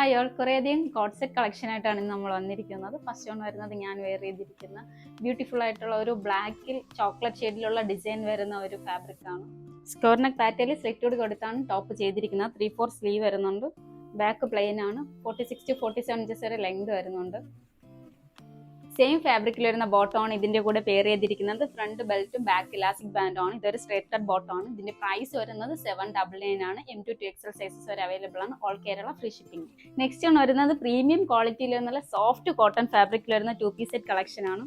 Hi all, കുറേയധികം coat set collection ആയിട്ടാണ് ഇന്ന് നമ്മൾ വന്നിരിക്കുന്നത്. ഫസ്റ്റ് വൺ വരുന്നത് ഞാൻ വെയർ ചെയ്തിരിക്കുന്ന ബ്യൂട്ടിഫുൾ ആയിട്ടുള്ള ഒരു ബ്ലാക്കിൽ ചോക്ലേറ്റ് ഷെയ്ഡിലുള്ള ഡിസൈൻ വരുന്ന ഒരു ഫാബ്രിക് ആണ്. സ്ക്വയർ നെക്ക് പാറ്റേണിൽ സ്ലിറ്റോട് കൊടുത്താണ് ടോപ്പ് ചെയ്തിരിക്കുന്നത്. 3/4 സ്ലീവ് വരുന്നുണ്ട്. ബാക്ക് പ്ലെയിൻ ആണ്. 46 to 47 ഇഞ്ചസ് വരെ ലെങ്ത് വരുന്നുണ്ട്. സെയിം ഫാബ്രിക്കിൽ വരുന്ന ബോട്ടമാണ് ഇതിന്റെ കൂടെ പെയർ ചെയ്തിരിക്കുന്നത്. ഫ്രണ്ട് ബെൽറ്റും ബാക്ക് ഇലാസ്റ്റിക് ബാൻഡും ആണ്. ഇതൊരു സ്ട്രേറ്റ് കട്ട് ബോട്ടമാണ്. ഇതിന്റെ പ്രൈസ് വരുന്നത് 799 ആണ്. M2 to XL സൈസസ് വരെ അവൈലബിൾ ആണ്. All Kerala free shipping. Next ആണ് വരുന്നത് പ്രീമിയം ക്വാളിറ്റിയിൽ വരുന്ന സോഫ്റ്റ് കോട്ടൺ ഫാബ്രിക്കിൽ വരുന്ന 2-piece സെറ്റ് കളക്ഷൻ ആണ്.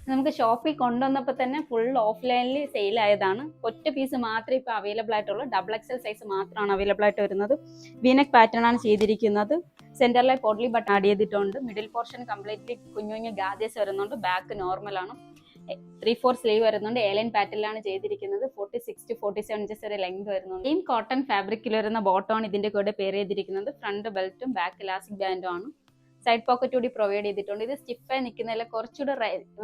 നമുക്ക് ഷോപ്പിൽ കൊണ്ടുവന്നപ്പോൾ തന്നെ ഫുൾ ഓഫ്ലൈനിൽ സെയിൽ ആയതാണ്. ഒറ്റ പീസ് മാത്രമേ ഇപ്പോൾ അവൈലബിൾ ആയിട്ടുള്ളൂ. XXL സൈസ് മാത്രമാണ് അവൈലബിൾ ആയിട്ട് വരുന്നത്. വീനെക്ക് പാറ്റേൺ ആണ് ചെയ്തിരിക്കുന്നത്. സെന്ററിലെ പോട്ട്ലി ബട്ടൺ ആഡ് ചെയ്തിട്ടുണ്ട്. മിഡിൽ പോർഷൻ കംപ്ലീറ്റ്ലി കുഞ്ഞു കുഞ്ഞു ഗാദേഴ്സ് വരുന്നുണ്ട്. ബാക്ക് നോർമൽ ആണ്. 3/4 സ്ലീവ് വരുന്നുണ്ട്. എലൈൻ പാറ്റേണിലാണ് ചെയ്തിരിക്കുന്നത്. 46 to 47 ഇഞ്ചസ് വരെ ലെങ്ത് വരുന്നുണ്ട്. സെയിം കോട്ടൺ ഫാബ്രിക്കിൽ വരുന്ന ബോട്ടമാണ് ഇതിന്റെ കൂടെ പെയർ ചെയ്തിരിക്കുന്നത്. ഫ്രണ്ട് ബെൽറ്റും ബാക്ക് ഇലാസ്റ്റിക് ബാൻഡും ആണ്. സൈഡ് പോക്കറ്റ് കൂടി പ്രൊവൈഡ് ചെയ്തിട്ടുണ്ട്. ഇത് സ്റ്റിഫായി നിൽക്കുന്നതിൽ കുറച്ചുകൂടെ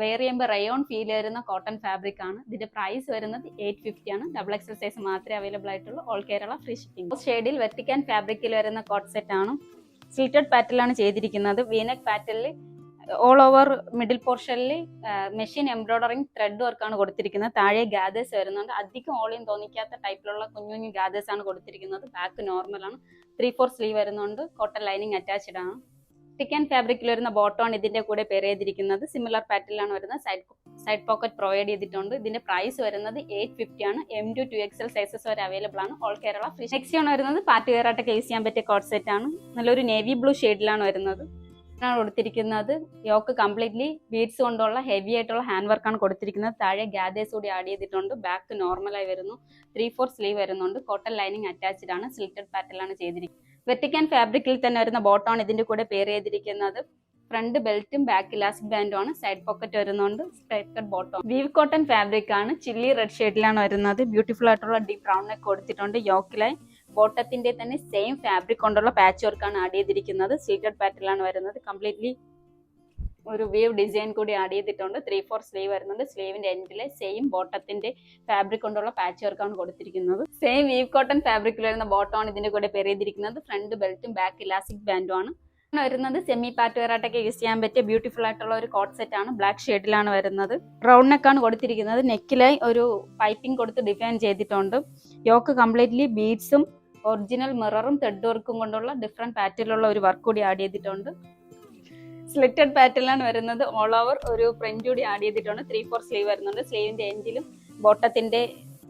വെയർ ചെയ്യുമ്പോൾ റയോൺ ഫീൽ വരുന്ന കോട്ടൺ ഫാബ്രിക് ആണ്. ഇതിന്റെ പ്രൈസ് വരുന്നത് 850 ആണ്. XXL സൈസ് മാത്രമേ അവൈലബിൾ ആയിട്ടുള്ളൂ. All Kerala free shipping. ഷെയ്ഡിൽ വെർട്ടിക്കൻ ഫാബ്രിക്കിൽ വരുന്ന കോട്ട് സെറ്റ് ആണ്. സ്ലിറ്റഡ് പാറ്റേണിലാണ് ചെയ്തിരിക്കുന്നത്. വീനെക്ക് പാറ്റേണിൽ ഓൾ ഓവർ മിഡിൽ പോർഷനിൽ മെഷീൻ എംബ്രോയിഡറിങ് ത്രെഡ് വർക്കാണ് കൊടുത്തിരിക്കുന്നത്. താഴെ ഗാദേഴ്സ് വരുന്നുണ്ട്. അധികം ഓളിയും തോന്നിക്കാത്ത ടൈപ്പിലുള്ള കുഞ്ഞു കുഞ്ഞു ഗാദേഴ്സ് ആണ് കൊടുത്തിരിക്കുന്നത്. ബാക്ക് നോർമൽ ആണ്. 3/4 സ്ലീവ് വരുന്നുണ്ട്. കോട്ടൺ ലൈനിങ് അറ്റാച്ച്ഡ് ആണ്. ടിക്കൻ ഫാബ്രിക്കിൽ വരുന്ന ബോട്ടമാണ് ഇതിന്റെ കൂടെ പെയർ ചെയ്തിരിക്കുന്നത്. സിമിലർ പാറ്റേണിലാണ് വരുന്നത്. സൈഡ് പോക്കറ്റ് പ്രൊവൈഡ് ചെയ്തിട്ടുണ്ട്. ഇതിന്റെ പ്രൈസ് വരുന്നത് 850 ആണ്. M2 to XL സൈസസ് വരെ അവൈലബിൾ ആണ്. All Kerala free. നെക്സ്റ്റ് ആണ് വരുന്നത് പാർട്ടി വെയർ ആയിട്ടൊക്കെ യൂസ് ചെയ്യാൻ പറ്റിയ കോട്ട് സെറ്റ് ആണ്. നല്ലൊരു നേവി ബ്ലൂ ഷെയ്ഡിലാണ് വരുന്നത്. കൊടുത്തിരിക്കുന്നത് യോക്ക് കംപ്ലീറ്റ്ലി ബീഡ്സ് കൊണ്ടുള്ള ഹെവി ആയിട്ടുള്ള ഹാൻഡ് വർക്കാണ് കൊടുത്തിരിക്കുന്നത്. താഴെ ഗാദേഴ്സ് കൂടി ആഡ് ചെയ്തിട്ടുണ്ട്. ബാക്ക് നോർമലായി വരുന്നു. 3/4 സ്ലീവ് വരുന്നുണ്ട്. കോട്ടൺ ലൈനിങ് അറ്റാച്ച്ഡ് ആണ്. സ്ലിറ്റഡ് പാറ്റേണിലാണ് ചെയ്തിരിക്കുന്നത്. വെർട്ടിക്കൻ ഫാബ്രിക്കിൽ തന്നെ വരുന്ന ബോട്ടമാണ് ഇതിന്റെ കൂടെ പെയർ ചെയ്തിരിക്കുന്നത്. ഫ്രണ്ട് ബെൽറ്റും ബാക്ക് ഇലാസ്റ്റിക് ബാൻഡും ആണ്. സൈഡ് പോക്കറ്റ് വരുന്നുണ്ട്. Straight cut bottom. Weave cotton fabric ആണ്. ചില്ലി റെഡ് ഷെയ്ഡിലാണ് വരുന്നത്. ബ്യൂട്ടിഫുൾ ആയിട്ടുള്ള ഡീപ് ബ്രൗൺ നെക്ക് കൊടുത്തിട്ടുണ്ട്. യോക്കിലായി ബോട്ടത്തിന്റെ തന്നെ സെയിം ഫാബ്രിക് കൊണ്ടുള്ള പാച്ച് വർക്കാണ് ആഡ് ചെയ്തിരിക്കുന്നത്. സ്ലിറ്റഡ് പാറ്റേണിലാണ് വരുന്നത്. കംപ്ലീറ്റ്ലി ഒരു വേവ് ഡിസൈൻ കൂടി ആഡ് ചെയ്തിട്ടുണ്ട്. 3/4 സ്ലീവ് വരുന്നുണ്ട്. സ്ലീവിന്റെ എൻഡിലെ സെയിം ബോട്ടത്തിന്റെ ഫാബ്രിക് കൊണ്ടുള്ള പാച്ച് വർക്കാണ് കൊടുത്തിരിക്കുന്നത്. സെയിം വീവ് കോട്ടൺ ഫാബ്രിക്കിൽ വരുന്ന ബോട്ടമാണ് ഇതിന്റെ കൂടെ പെയർ ചെയ്തിരിക്കുന്നത്. ഫ്രണ്ട് ബെൽറ്റും ബാക്ക് ഇലാസ്റ്റിക് ബാൻഡും ആണ് വരുന്നത്. സെമി പാർട്ടി വെയർ ആയിട്ടൊക്കെ യൂസ് ചെയ്യാൻ പറ്റിയ ബ്യൂട്ടിഫുൾ ആയിട്ടുള്ള ഒരു കോട്ട് സെറ്റ് ആണ്. ബ്ലാക്ക് ഷെയ്ഡിലാണ് വരുന്നത്. റൗണ്ട് നെക്കാണ് കൊടുത്തിരിക്കുന്നത്. നെക്കിലായി ഒരു പൈപ്പിംഗ് കൊടുത്ത് ഡിഫൈൻ ചെയ്തിട്ടുണ്ട്. യോക്ക് കംപ്ലീറ്റ്ലി ബീഡ്സും ഒറിജിനൽ മിററും ത്രെഡ് വർക്കും കൊണ്ടുള്ള ഡിഫറെന്റ് പാറ്റേണിലുള്ള ഒരു വർക്ക് കൂടി ആഡ് ചെയ്തിട്ടുണ്ട്. സ്ലിറ്റഡ് പാറ്റേണിലാണ് വരുന്നത്. ഓൾ ഓവർ ഒരു പ്രിന്റ് കൂടി ആഡ് ചെയ്തിട്ടുണ്ട്. 3/4 സ്ലീവ് വരുന്നുണ്ട്. സ്ലീവിന്റെ എൻഡിലും ബോട്ടത്തിന്റെ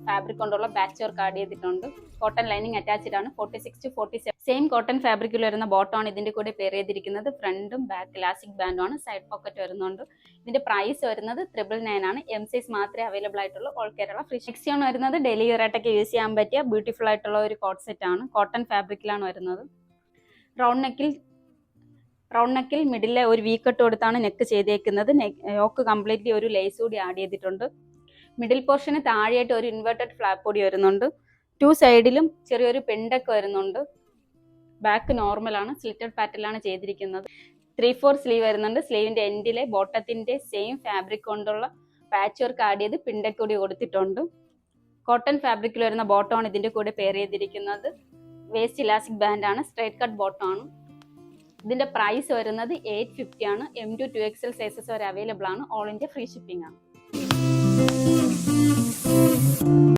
ഫാബ്രിക് കൊണ്ടുള്ള പാച്ച് വർക്ക് ആഡ് ചെയ്തിട്ടുണ്ട്. കോട്ടൺ ലൈനിങ് അറ്റാച്ച്ഡ് ആണ്. 46 to 47 സെയിം കോട്ടൺ ഫാബ്രിക്കിൽ വരുന്ന ബോട്ടമാണ് ഇതിന്റെ കൂടെ പെയർ ചെയ്തിരിക്കുന്നത്. ഫ്രണ്ടും ബാക്ക് ഇലാസ്റ്റിക് ബാൻഡും ആണ്. സൈഡ് പോക്കറ്റ് വരുന്നുണ്ട്. ഇതിന്റെ പ്രൈസ് വരുന്നത് 999 ആണ്. M സൈസ് മാത്രമേ അവൈലബിൾ ആയിട്ടുള്ളൂ. All Kerala free. നെക്സ്റ്റ് ആണ് വരുന്നത് ഡെയിലി വെയർ ആയിട്ടൊക്കെ യൂസ് ചെയ്യാൻ പറ്റിയ ബ്യൂട്ടിഫുൾ ആയിട്ടുള്ള ഒരു കോട്ട് സെറ്റ് ആണ്. കോട്ടൺ ഫാബ്രിക്കിലാണ് വരുന്നത്. റൗണ്ട് നെക്കിൽ മിഡിലെ ഒരു വി കട്ട് കൊടുത്താണ് നെക്ക് ചെയ്തേക്കുന്നത്. യോക്ക് കംപ്ലീറ്റ്ലി ഒരു ലേസ് കൂടി ആഡ് ചെയ്തിട്ടുണ്ട്. മിഡിൽ പോർഷന് താഴെയായിട്ട് ഒരു ഇൻവെർട്ടഡ് ഫ്ലാപ്പ് കൂടി വരുന്നുണ്ട്. 2 സൈഡിലും ചെറിയൊരു പെൻഡൊക്കെ വരുന്നുണ്ട്. ബാക്ക് നോർമൽ ആണ്. സ്ലിറ്റഡ് പാറ്റേണിലാണ് ചെയ്തിരിക്കുന്നത്. 3/4 സ്ലീവ് വരുന്നുണ്ട്. സ്ലീവിന്റെ എൻഡിലെ ബോട്ടത്തിന്റെ സെയിം ഫാബ്രിക് കൊണ്ടുള്ള പാച്ച് വർക്ക് ആഡ് ചെയ്ത് പിൻഡൊക്കെ കൂടി കൊടുത്തിട്ടുണ്ട്. കോട്ടൺ ഫാബ്രിക്കിൽ വരുന്ന ബോട്ടമാണ് ഇതിന്റെ കൂടെ പെയർ ചെയ്തിരിക്കുന്നത്. വേസ്റ്റ് ഇലാസ്റ്റിക് ബാൻഡ് ആണ്. സ്ട്രൈറ്റ് കട്ട് ബോട്ടം ആണ്. ഇതിന്റെ പ്രൈസ് വരുന്നത് 850 ആണ്. M2 to XL സൈസസ് വരെ അവൈലബിൾ ആണ്. ഓൾ ഇന്ത്യ ഫ്രീ ഷിപ്പിംഗ് ആണ്.